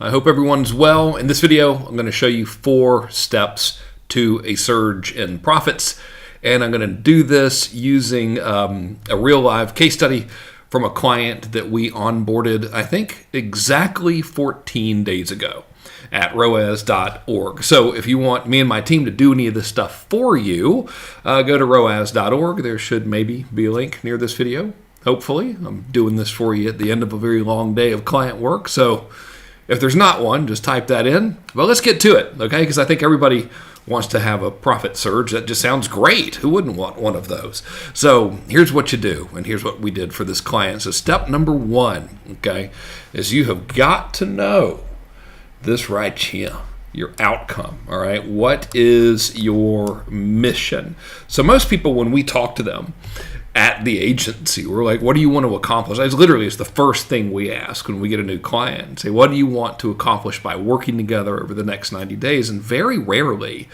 I hope everyone's well. In this video, I'm going to show you 4 steps to a surge in profits. And I'm going to do this using a real live case study from a client that we onboarded, I think, exactly 14 days ago at roas.org. So if you want me and my team to do any of this stuff for you, go to roas.org. There should maybe be a link near this video. Hopefully, I'm doing this for you at the end of a very long day of client work. So if there's not one, just type that in. Well, let's get to it, okay? Because I think everybody wants to have a profit surge. That just sounds great. Who wouldn't want one of those? So here's what you do, and here's what we did for this client. So step number 1, okay, is you have got to know this right here, your outcome, all right? What is your mission? So most people, when we talk to them at the agency, we're like, what do you want to accomplish? It's the first thing we ask when we get a new client and say, what do you want to accomplish by working together over the next 90 days? And very rarely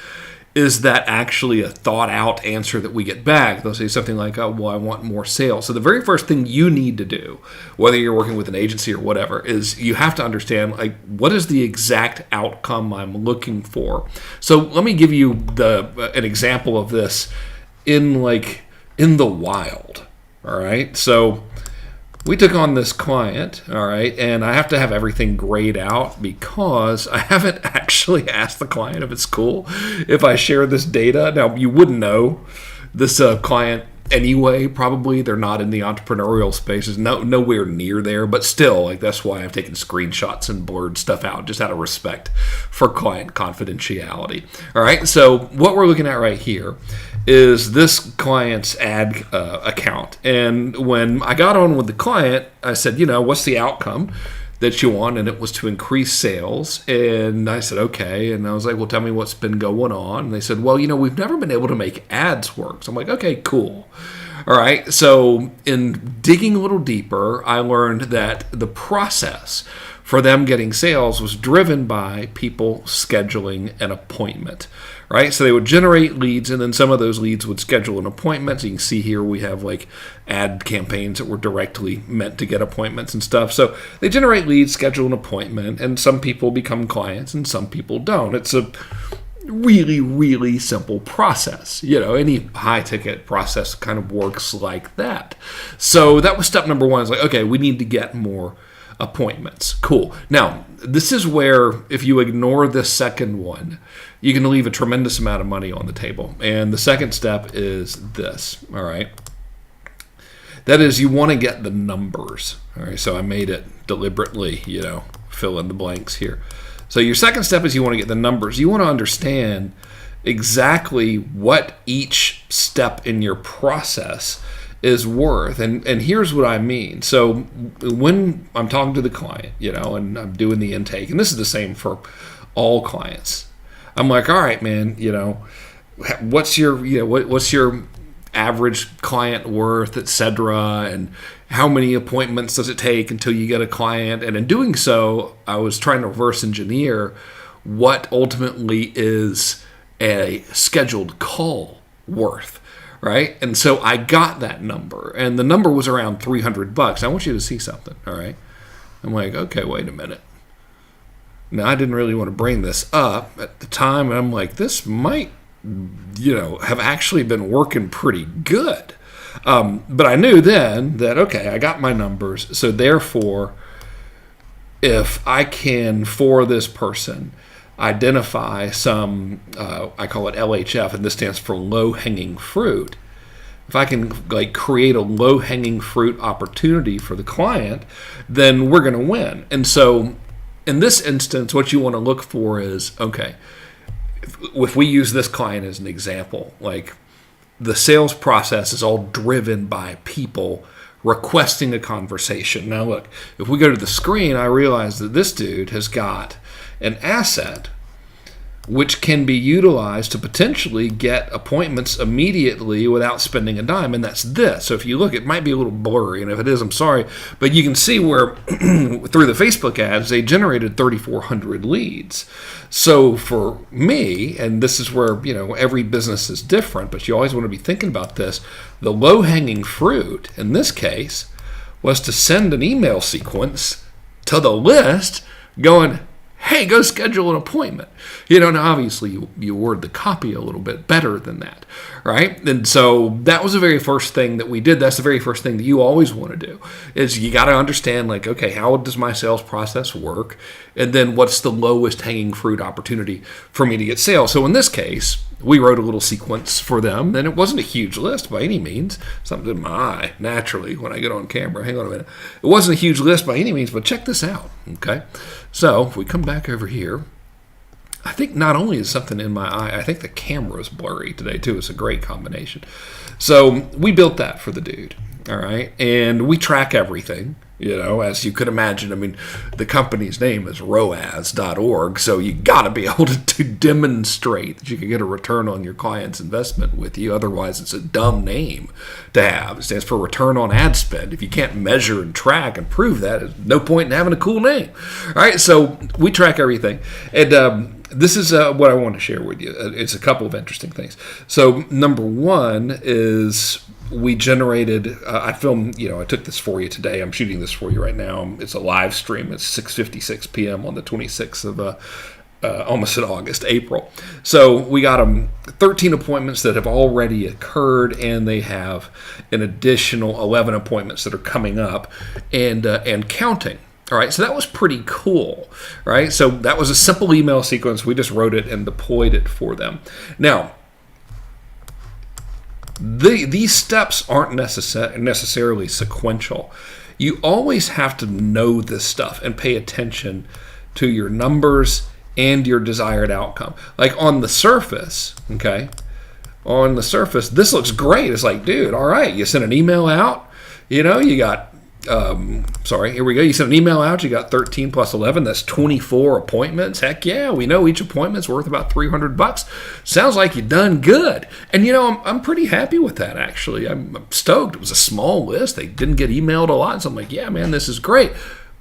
is that actually a thought out answer that we get back. They'll say something like, oh, well, I want more sales. So the very first thing you need to do, whether you're working with an agency or whatever, is you have to understand, like, what is the exact outcome I'm looking for? So let me give you an example of this in the wild, all right? So we took on this client, all right, and I have to have everything grayed out because I haven't actually asked the client if it's cool if I share this data. Now, you wouldn't know this client anyway, probably. They're not in the entrepreneurial spaces, nowhere near there, but still, like, that's why I've taken screenshots and blurred stuff out, just out of respect for client confidentiality. All right, so what we're looking at right here is this client's ad account. And when I got on with the client, I said, what's the outcome that you want? And it was to increase sales. And I said, okay. And I was like, well, tell me what's been going on. And they said, well, we've never been able to make ads work. So I'm like, okay, cool. All right. So in digging a little deeper, I learned that the process for them getting sales was driven by people scheduling an appointment, right? So they would generate leads, and then some of those leads would schedule an appointment. So you can see here we have like ad campaigns that were directly meant to get appointments and stuff. So they generate leads, schedule an appointment, and some people become clients and some people don't. It's a really, really simple process. Any high-ticket process kind of works like that. So that was step number 1. It's like, okay, we need to get more appointments. Cool. Now, this is where if you ignore this second one, you can leave a tremendous amount of money on the table. And the second step is this, all right? That is, you want to get the numbers. All right, so I made it deliberately, fill in the blanks here. So your second step is you want to get the numbers. You want to understand exactly what each step in your process is worth. And here's what I mean. So when I'm talking to the client, and I'm doing the intake, and this is the same for all clients, I'm like, all right, man, what's your average client worth, etc., and how many appointments does it take until you get a client? And in doing so, I was trying to reverse engineer what ultimately is a scheduled call worth, right? And so I got that number, and the number was around $300. I want you to see something, all right? I'm like, okay, wait a minute. Now, I didn't really want to bring this up at the time, and I'm like, this might, have actually been working pretty good. But I knew then that, okay, I got my numbers, so therefore, if I can, for this person, identify some, I call it LHF, and this stands for low-hanging fruit. If I can create a low-hanging fruit opportunity for the client, then we're going to win. And so in this instance, what you want to look for is, okay, if we use this client as an example, the sales process is all driven by people requesting a conversation. Now look, if we go to the screen, I realize that this dude has got an asset which can be utilized to potentially get appointments immediately without spending a dime, and that's this. So if you look, it might be a little blurry, and if it is, I'm sorry, but you can see where through the Facebook ads, they generated 3,400 leads. So for me, and this is where, every business is different, but you always want to be thinking about this, the low-hanging fruit, in this case, was to send an email sequence to the list going, hey, go schedule an appointment. Now obviously you word the copy a little bit better than that, right? And so that was the very first thing that we did. That's the very first thing that you always want to do, is you got to understand, like, okay, how does my sales process work? And then what's the lowest hanging fruit opportunity for me to get sales? So in this case, we wrote a little sequence for them, and it wasn't a huge list by any means. Something in my eye, naturally, when I get on camera. Hang on a minute. It wasn't a huge list by any means, but check this out, okay? So if we come back over here, I think not only is something in my eye, I think the camera is blurry today too. It's a great combination. So we built that for the dude, all right? And we track everything. As you could imagine. I mean, the company's name is ROAS.org, so you got to be able to demonstrate that you can get a return on your client's investment with you. Otherwise, it's a dumb name to have. It stands for return on ad spend. If you can't measure and track and prove that, there's no point in having a cool name. All right, so we track everything. And this is what I want to share with you. It's a couple of interesting things. So number one is we generated, I filmed, I took this for you today. I'm shooting this for you right now. It's a live stream. It's 6:56 p.m. on the 26th of almost in August, April. So we got them 13 appointments that have already occurred, and they have an additional 11 appointments that are coming up and counting. All right, so that was pretty cool, right? So that was a simple email sequence. We just wrote it and deployed it for them. Now, these steps aren't necessarily sequential. You always have to know this stuff and pay attention to your numbers and your desired outcome. Like on the surface, okay? On the surface, this looks great. It's like, dude, all right, you sent an email out, you got here we go. You sent an email out, you got 13 plus 11, that's 24 appointments. Heck yeah, we know each appointment's worth about $300. Sounds like you done good. And I'm pretty happy with that, actually. I'm stoked. It was a small list. They didn't get emailed a lot, so I'm like, yeah, man, this is great.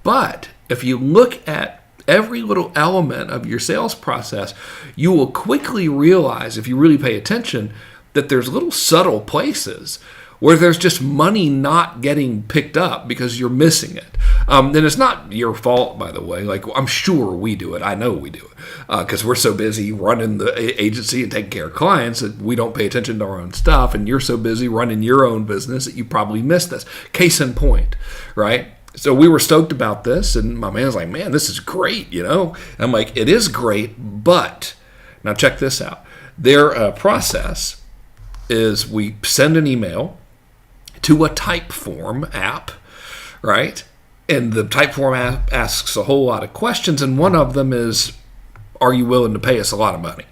But if you look at every little element of your sales process, you will quickly realize, if you really pay attention, that there's little subtle places where there's just money not getting picked up because you're missing it. And it's not your fault, by the way. Like, I'm sure we do it. I know we do it because we're so busy running the agency and taking care of clients that we don't pay attention to our own stuff. And you're so busy running your own business that you probably missed this. Case in point, right? So we were stoked about this, and my man's like, man, this is great, And I'm like, it is great, but now check this out. Their process is we send an email to a Typeform app, right? And the Typeform app asks a whole lot of questions, and one of them is, are you willing to pay us a lot of money?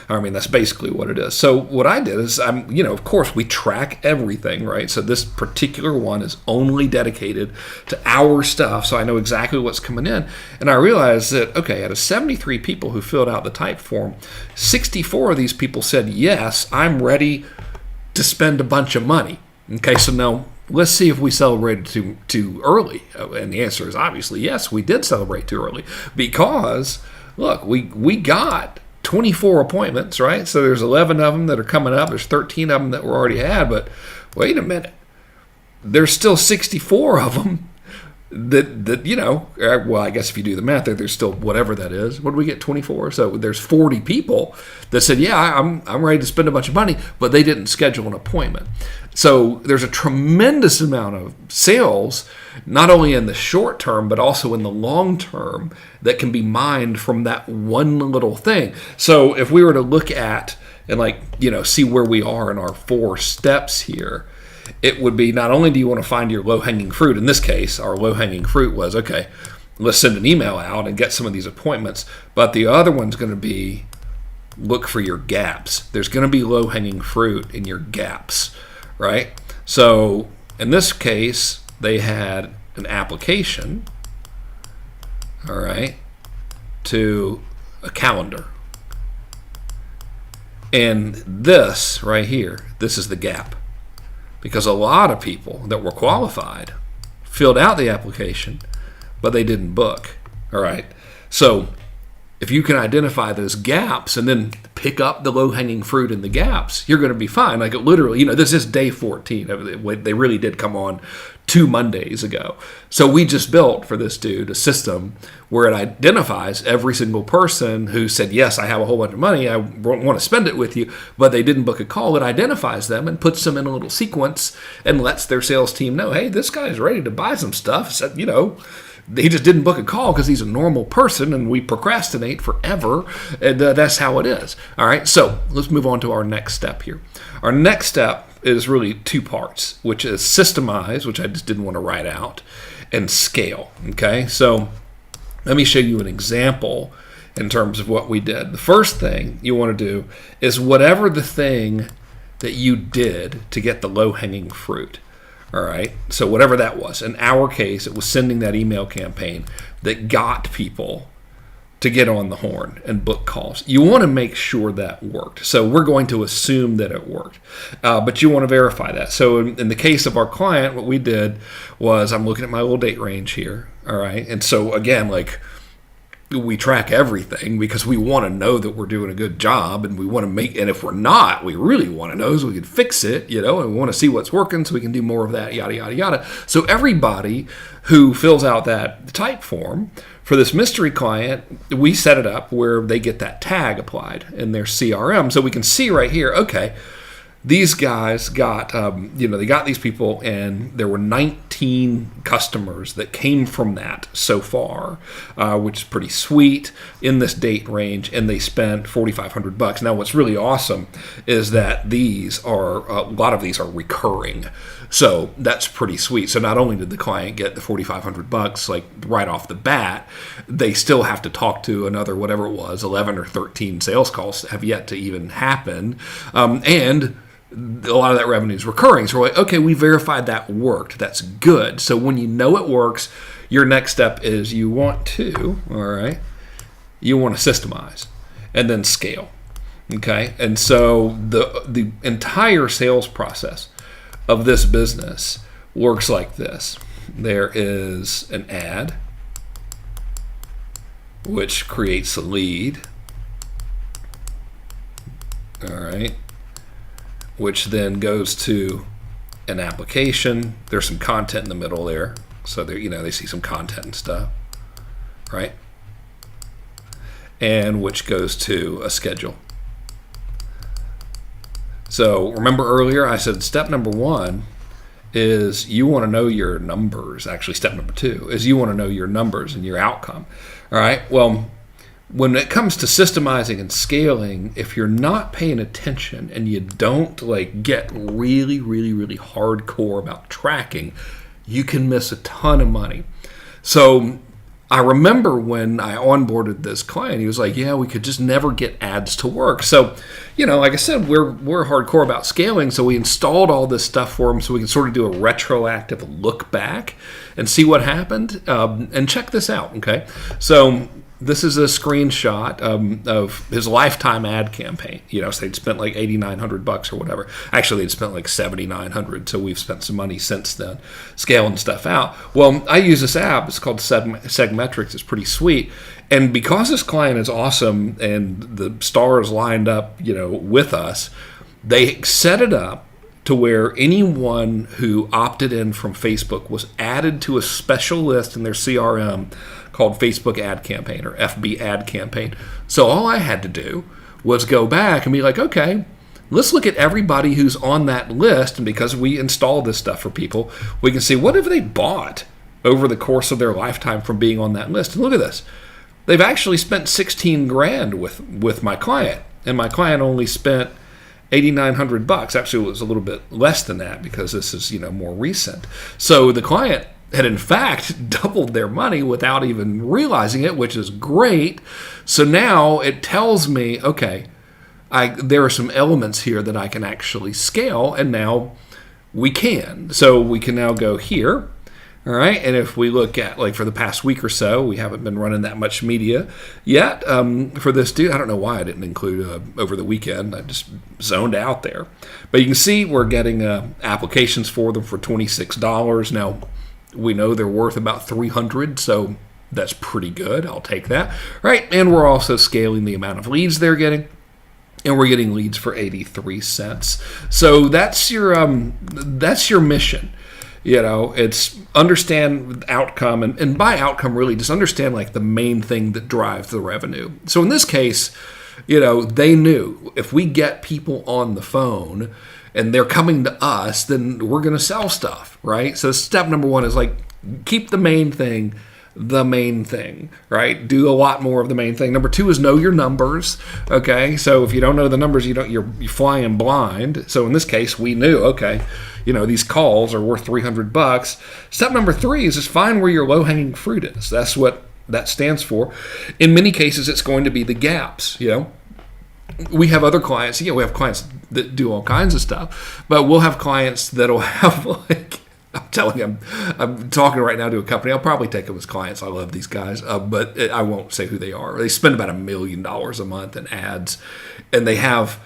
I mean, that's basically what it is. So what I did is, of course, we track everything, right? So this particular one is only dedicated to our stuff, so I know exactly what's coming in. And I realized that, okay, out of 73 people who filled out the Typeform, 64 of these people said, yes, I'm ready to spend a bunch of money. Okay, so now let's see if we celebrated too early. And the answer is obviously yes, we did celebrate too early because, look, we got 24 appointments, right? So there's 11 of them that are coming up. There's 13 of them that were already had, but wait a minute. There's still 64 of them that well, I guess if you do the math, there's still whatever that is. What do we get, 24? So there's 40 people that said, yeah, I'm ready to spend a bunch of money, but they didn't schedule an appointment. So there's a tremendous amount of sales, not only in the short term, but also in the long term, that can be mined from that one little thing. So if we were to look at and see where we are in our 4 steps here, it would be, not only do you want to find your low-hanging fruit, in this case, our low-hanging fruit was, okay, let's send an email out and get some of these appointments, but the other one's going to be, look for your gaps. There's going to be low-hanging fruit in your gaps, right? So in this case, they had an application, all right, to a calendar. And this right here, this is the gap. Because a lot of people that were qualified filled out the application, but they didn't book. All right. So if you can identify those gaps and then pick up the low-hanging fruit in the gaps, you're going to be fine. Like, it literally, this is day 14. They really did come on 2 Mondays ago. So we just built for this dude a system where it identifies every single person who said, yes, I have a whole bunch of money, I want to spend it with you, but they didn't book a call. It identifies them and puts them in a little sequence and lets their sales team know, hey, this guy's ready to buy some stuff. So, he just didn't book a call because he's a normal person, and we procrastinate forever, and that's how it is. All right, so let's move on to our next step here. Our next step is really 2 parts, which is systemize, which I just didn't want to write out, and scale. Okay, so let me show you an example in terms of what we did. The first thing you want to do is whatever the thing that you did to get the low-hanging fruit. All right, so whatever that was. In our case, it was sending that email campaign that got people to get on the horn and book calls. You want to make sure that worked. So we're going to assume that it worked, but you want to verify that. So in the case of our client, what we did was, I'm looking at my little date range here. All right, and so again, like, we track everything because we want to know that we're doing a good job, and we want to and if we're not, we really want to know so we can fix it, and we want to see what's working so we can do more of that, yada, yada, yada. So everybody who fills out that type form for this mystery client, we set it up where they get that tag applied in their CRM. So we can see right here, okay, these guys got, they got these people, and there were 19 customers that came from that so far, which is pretty sweet in this date range, and they spent $4,500. Now, what's really awesome is that a lot of these are recurring, so that's pretty sweet. So not only did the client get the $4,500 like right off the bat, they still have to talk to another, whatever it was, 11 or 13 sales calls have yet to even happen, and a lot of that revenue is recurring. So we're like, okay, we verified that worked. That's good. So when you know it works, your next step is you want to systemize and then scale. Okay? And so the entire sales process of this business works like this. There is an ad, which creates a lead. All right. Which then goes to an application. There's some content in the middle there, so they see some content and stuff, right? And which goes to a schedule. So remember earlier I said step number 1 is you want to know your numbers. Actually, step number 2 is you want to know your numbers and your outcome. All right. Well, when it comes to systemizing and scaling, if you're not paying attention and you don't get really, really, really hardcore about tracking, you can miss a ton of money. So I remember when I onboarded this client, he was like, yeah, we could just never get ads to work. So, like I said, we're hardcore about scaling. So we installed all this stuff for him so we can sort of do a retroactive look back and see what happened. And check this out, okay? So this is a screenshot of his lifetime ad campaign. So they'd spent like $8,900 or whatever. Actually, they'd spent like $7,900. So we've spent some money since then, scaling stuff out. Well, I use this app. It's called Segmetrics. It's pretty sweet. And because this client is awesome and the stars lined up, with us, they set it up to where anyone who opted in from Facebook was added to a special list in their CRM called Facebook Ad Campaign or FB Ad Campaign. So all I had to do was go back and be like, okay, let's look at everybody who's on that list. And because we install this stuff for people, we can see what have they bought over the course of their lifetime from being on that list. And look at this. They've actually spent $16,000 with my client. And my client only spent $8,900. Actually, it was a little bit less than that because this is, more recent. So the client had in fact doubled their money without even realizing it, which is great. So now it tells me, okay, there are some elements here that I can actually scale, and now we can. So we can now go here, all right? And if we look at, for the past week or so, we haven't been running that much media yet for this dude. I don't know why I didn't include over the weekend. I just zoned out there. But you can see we're getting applications for them for $26. Now, we know they're worth about $300, so That's pretty good. I'll take that, right? And we're also scaling the amount of leads they're getting. And we're getting leads for 83 cents. So that's your mission. It's understand outcome, and by outcome, really just understand like the main thing that drives the revenue. So in this case, they knew if we get people on the phone and they're coming to us, then we're going to sell stuff, right? So step number one is like keep the main thing, right? Do a lot more of the main thing. Number two is know your numbers. Okay, so if you don't know the numbers, you're flying blind. So in this case, we knew, okay, these calls are worth $300. Step number three is just find where your low-hanging fruit is. That's what that stands for. In many cases, it's going to be the gaps. We have other clients. We have clients that do all kinds of stuff, but we'll have clients that'll have like, I'm telling you, I'm talking right now to a company. I'll probably take them as clients. I love these guys, but I won't say who they are. They spend about $1 million a month in ads, and they have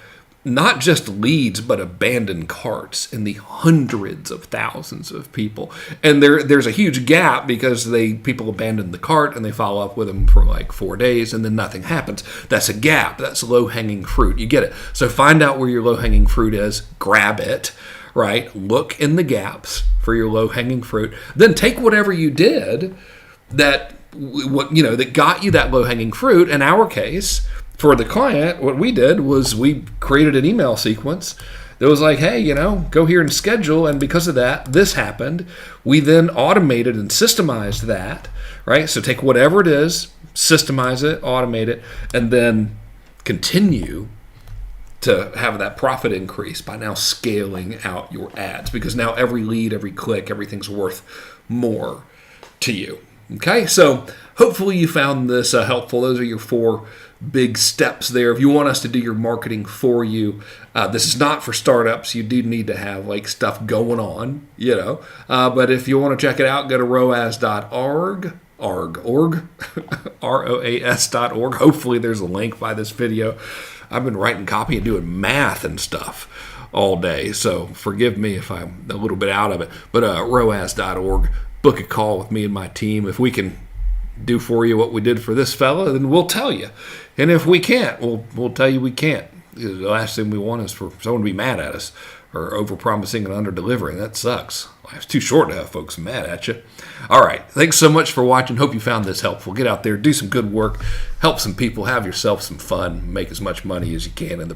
not just leads, but abandoned carts in the hundreds of thousands of people. And there's a huge gap because people abandon the cart and they follow up with them for like 4 days and then nothing happens. That's a gap. That's low-hanging fruit. You get it. So find out where your low-hanging fruit is. Grab it. Right? Look in the gaps for your low-hanging fruit. Then take whatever you did that got you that low-hanging fruit. In our case, for the client, what we did was we created an email sequence that was like, hey, go here and schedule. And because of that, this happened. We then automated and systemized that, right? So take whatever it is, systemize it, automate it, and then continue to have that profit increase by now scaling out your ads, because now every lead, every click, everything's worth more to you. Okay, so hopefully you found this helpful. Those are your 4 big steps there. If you want us to do your marketing for you, this is not for startups. You do need to have like stuff going on, but if you want to check it out, go to roas.org. ROAS.org. Hopefully there's a link by this video. I've been writing copy and doing math and stuff all day, so forgive me if I'm a little bit out of it. But ROAS.org, book a call with me and my team. If we can do for you what we did for this fella, then we'll tell you. And if we can't, we'll tell you we can't. The last thing we want is for someone to be mad at us or over-promising and under-delivering. That sucks. Life's too short to have folks mad at you. All right. Thanks so much for watching. Hope you found this helpful. Get out there, do some good work, help some people, have yourself some fun, make as much money as you can in the